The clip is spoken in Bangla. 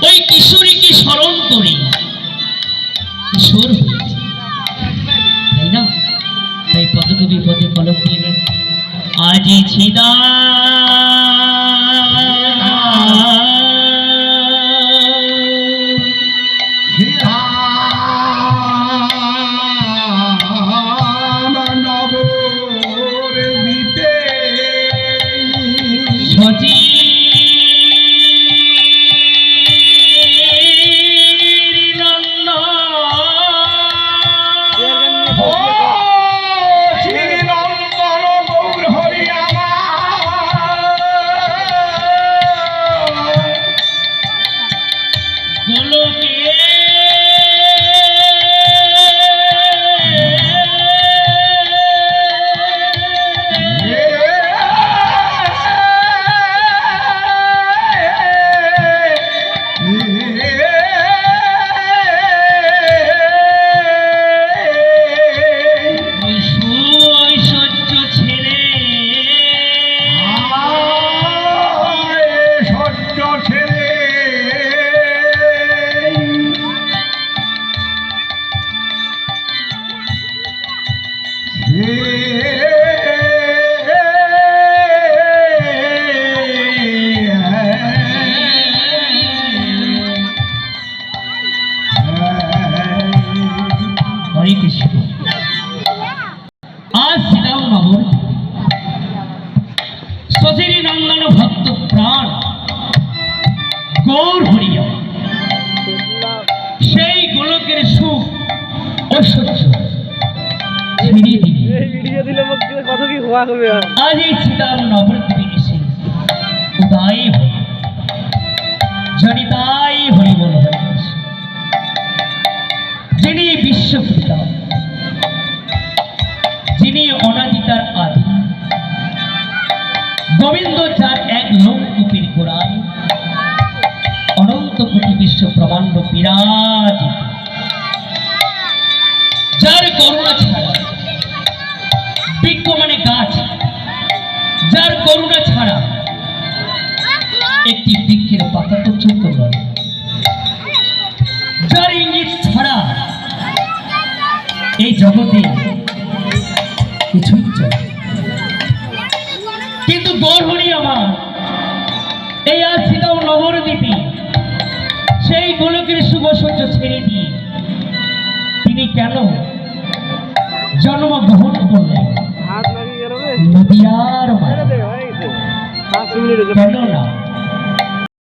ওই কিশোরীকে স্মরণ করে কিশোর তাই না? তাই পদকবি পদে কলম দিলেন, আজি ছিদা ভক্ত প্রাণ গৌর হরিয়া সেই গোলকের সুখ ঐশ্বর্য আজ এই শ্রীরাম নবদ্বীপে এসে উদয় হয়ে জনিতাই হরি বল যিনি বিশ্বপিতা, যিনি অনাদিতার আদি, গোবিন্দ যার এক লোকরূপের গোড়ায় অনন্ত কোটি বিশ্ব ব্রহ্মাণ্ড বিরাজিত, যার করুণা ছাড়া বৃক্ষ মানে গাছ, যার করুণা ছাড়া একটি বৃক্ষের পাতা পর্যন্ত নয়, যার ইঙ্গিত ছাড়া এই জগতে কিছুই চলে। কিন্তু গৌরহরি আমার এই আজ শ্রীরাম নবদ্বীপে সেই গোলকের শুভ সূর্য ছেড়ে দিয়ে তিনি কেন জন্মগ্রহণ করলেন নদিয়ার কেন না